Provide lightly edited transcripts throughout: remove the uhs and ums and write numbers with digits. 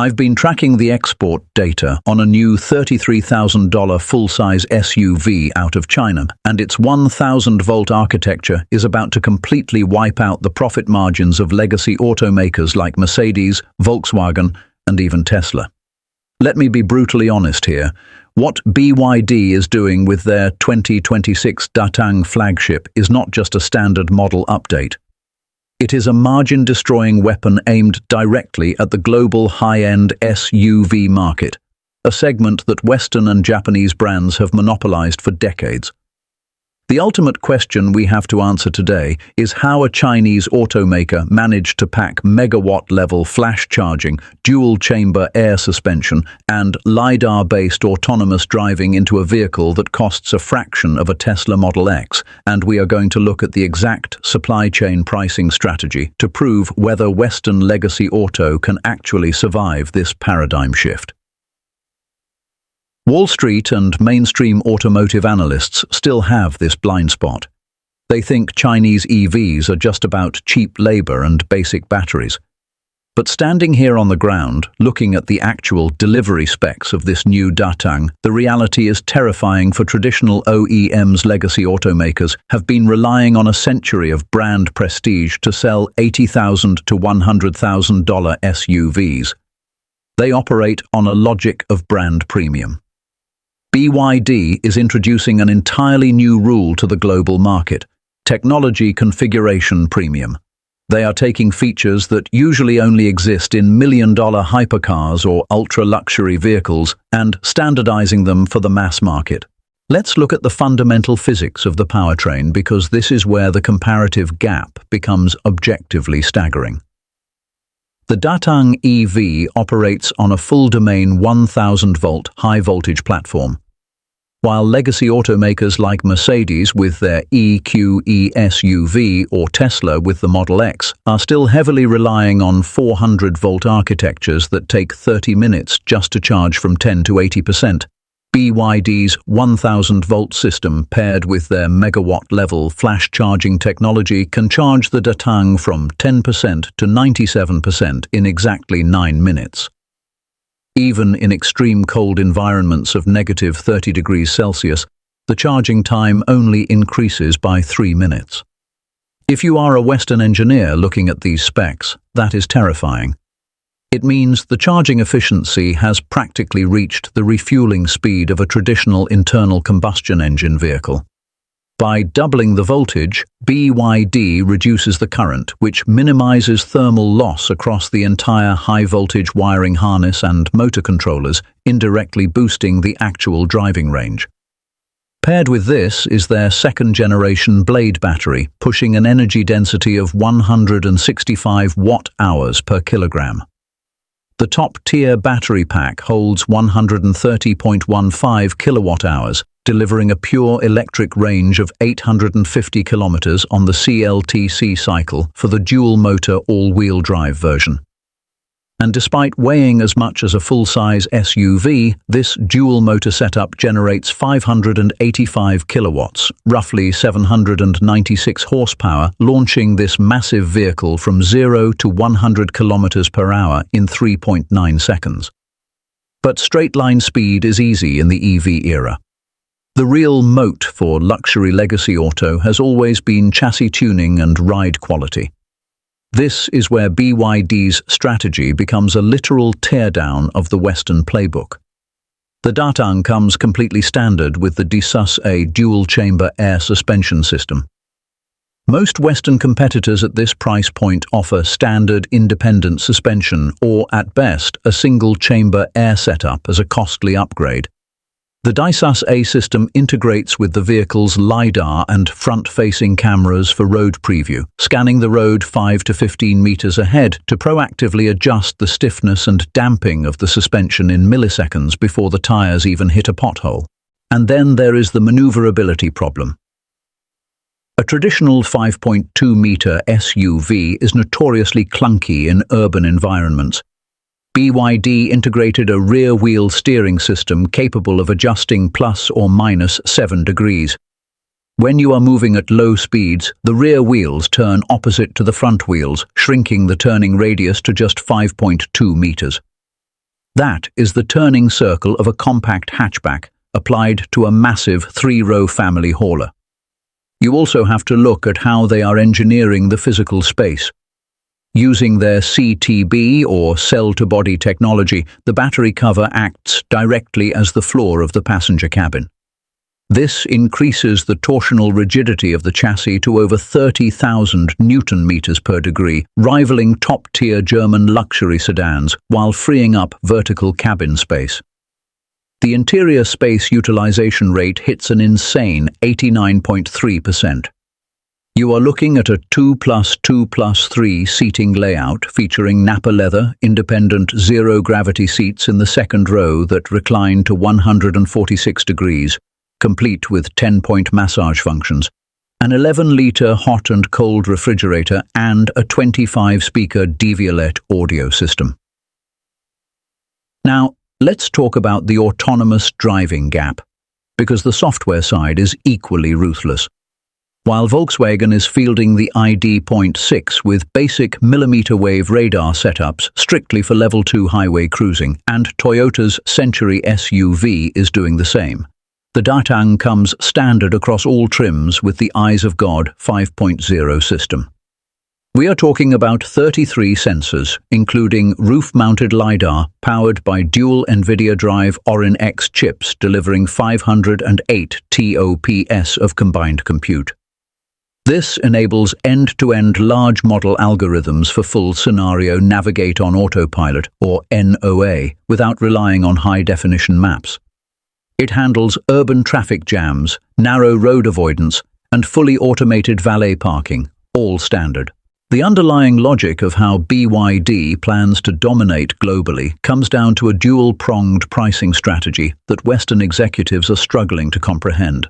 I've been tracking the export data on a new $33,000 full-size SUV out of China, and its 1,000-volt architecture is about to completely wipe out the profit margins of legacy automakers like Mercedes, Volkswagen, and even Tesla. Let me be brutally honest here. What BYD is doing with their 2026 Datang flagship is not just a standard model update. It is a margin-destroying weapon aimed directly at the global high-end SUV market, a segment that Western and Japanese brands have monopolized for decades. The ultimate question we have to answer today is how a Chinese automaker managed to pack megawatt-level flash charging, dual-chamber air suspension, and LiDAR-based autonomous driving into a vehicle that costs a fraction of a Tesla Model X, and we are going to look at the exact supply chain pricing strategy to prove whether Western legacy auto can actually survive this paradigm shift. Wall Street and mainstream automotive analysts still have this blind spot. They think Chinese EVs are just about cheap labor and basic batteries. But standing here on the ground, looking at the actual delivery specs of this new Datang, the reality is terrifying for traditional OEMs. Legacy automakers have been relying on a century of brand prestige to sell $80,000 to $100,000 SUVs. They operate on a logic of brand premium. BYD is introducing an entirely new rule to the global market: technology configuration premium. They are taking features that usually only exist in million-dollar hypercars or ultra-luxury vehicles and standardizing them for the mass market. Let's look at the fundamental physics of the powertrain, because this is where the comparative gap becomes objectively staggering. The Datang EV operates on a full-domain 1,000-volt high-voltage platform, while legacy automakers like Mercedes with their EQE SUV or Tesla with the Model X are still heavily relying on 400-volt architectures that take 30 minutes just to charge from 10 to 80%. BYD's 1,000-volt system paired with their megawatt-level flash charging technology can charge the Datang from 10% to 97% in exactly 9 minutes. Even in extreme cold environments of negative 30 degrees Celsius, the charging time only increases by 3 minutes. If you are a Western engineer looking at these specs, that is terrifying. It means the charging efficiency has practically reached the refueling speed of a traditional internal combustion engine vehicle. By doubling the voltage, BYD reduces the current, which minimizes thermal loss across the entire high-voltage wiring harness and motor controllers, indirectly boosting the actual driving range. Paired with this is their second-generation blade battery, pushing an energy density of 165 watt-hours per kilogram. The top-tier battery pack holds 130.15 kilowatt-hours, delivering a pure electric range of 850 kilometers on the CLTC cycle for the dual-motor all-wheel drive version. And despite weighing as much as a full-size SUV, this dual-motor setup generates 585 kilowatts, roughly 796 horsepower, launching this massive vehicle from 0 to 100 kilometers per hour in 3.9 seconds. But straight-line speed is easy in the EV era. The real moat for luxury legacy auto has always been chassis tuning and ride quality. This is where BYD's strategy becomes a literal teardown of the Western playbook. The Datang comes completely standard with the DiSus-A dual-chamber air suspension system. Most Western competitors at this price point offer standard independent suspension or, at best, a single-chamber air setup as a costly upgrade. The DiSus-A system integrates with the vehicle's LiDAR and front-facing cameras for road preview, scanning the road 5 to 15 meters ahead to proactively adjust the stiffness and damping of the suspension in milliseconds before the tires even hit a pothole. And then there is the maneuverability problem. A traditional 5.2-meter SUV is notoriously clunky in urban environments. BYD integrated a rear-wheel steering system capable of adjusting plus or minus 7 degrees. When you are moving at low speeds, the rear wheels turn opposite to the front wheels, shrinking the turning radius to just 5.2 meters. That is the turning circle of a compact hatchback applied to a massive 3-row family hauler. You also have to look at how they are engineering the physical space. Using their CTB or cell-to-body technology, the battery cover acts directly as the floor of the passenger cabin. This increases the torsional rigidity of the chassis to over 30,000 Newton meters per degree, rivaling top-tier German luxury sedans while freeing up vertical cabin space. The interior space utilization rate hits an insane 89.3%. You are looking at a 2+2+3 seating layout featuring Nappa leather, independent zero-gravity seats in the second row that recline to 146 degrees, complete with 10-point massage functions, an 11-litre hot and cold refrigerator, and a 25-speaker DVLET audio system. Now, let's talk about the autonomous driving gap, because the software side is equally ruthless. While Volkswagen is fielding the ID.6 with basic millimeter-wave radar setups strictly for Level 2 highway cruising, and Toyota's Century SUV is doing the same, the Datang comes standard across all trims with the Eyes of God 5.0 system. We are talking about 33 sensors, including roof-mounted LiDAR powered by dual NVIDIA Drive Orin X chips delivering 508 TOPS of combined compute. This enables end-to-end large model algorithms for full scenario navigate on autopilot, or NOA, without relying on high-definition maps. It handles urban traffic jams, narrow road avoidance, and fully automated valet parking, all standard. The underlying logic of how BYD plans to dominate globally comes down to a dual-pronged pricing strategy that Western executives are struggling to comprehend.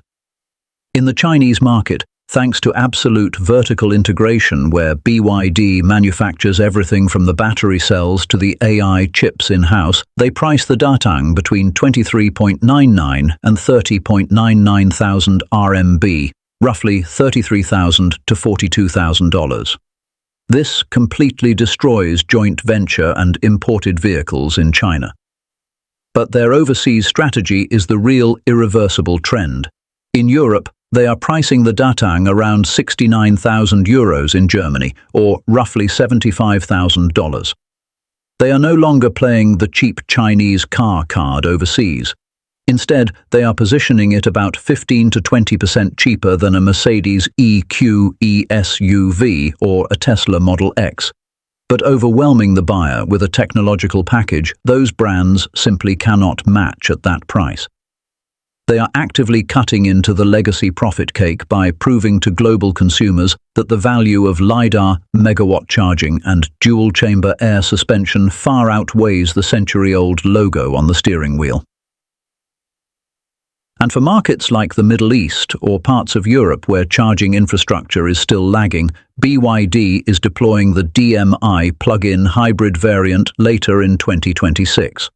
In the Chinese market, thanks to absolute vertical integration where BYD manufactures everything from the battery cells to the AI chips in-house, they price the Datang between 23.99 and 30.99 thousand RMB, roughly $33,000 to $42,000. This completely destroys joint venture and imported vehicles in China. But their overseas strategy is the real irreversible trend. In Europe, they are pricing the Datang around €69,000 in Germany, or roughly $75,000. They are no longer playing the cheap Chinese car card overseas. Instead, they are positioning it about 15 to 20% cheaper than a Mercedes EQE SUV or a Tesla Model X. But overwhelming the buyer with a technological package those brands simply cannot match at that price. They are actively cutting into the legacy profit cake by proving to global consumers that the value of LiDAR, megawatt charging, and dual-chamber air suspension far outweighs the century-old logo on the steering wheel. And for markets like the Middle East or parts of Europe where charging infrastructure is still lagging, BYD is deploying the DMI plug-in hybrid variant later in 2026.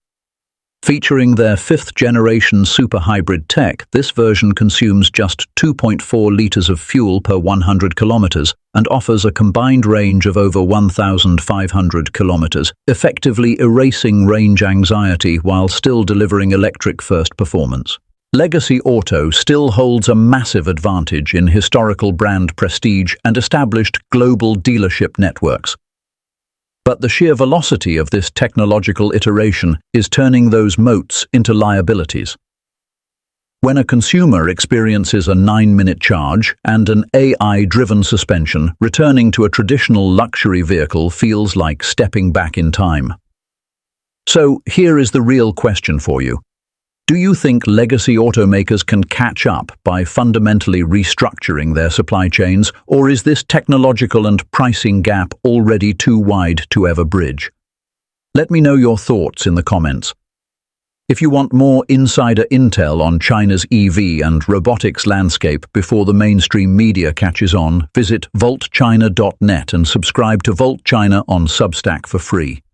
Featuring their 5th-generation super hybrid tech, this version consumes just 2.4 litres of fuel per 100 kilometres and offers a combined range of over 1,500 kilometres, effectively erasing range anxiety while still delivering electric-first performance. Legacy Auto still holds a massive advantage in historical brand prestige and established global dealership networks. But the sheer velocity of this technological iteration is turning those moats into liabilities. When a consumer experiences a 9-minute charge and an AI-driven suspension, returning to a traditional luxury vehicle feels like stepping back in time. So here is the real question for you. Do you think legacy automakers can catch up by fundamentally restructuring their supply chains, or is this technological and pricing gap already too wide to ever bridge? Let me know your thoughts in the comments. If you want more insider intel on China's EV and robotics landscape before the mainstream media catches on, visit vaultchina.net and subscribe to Vault China on Substack for free.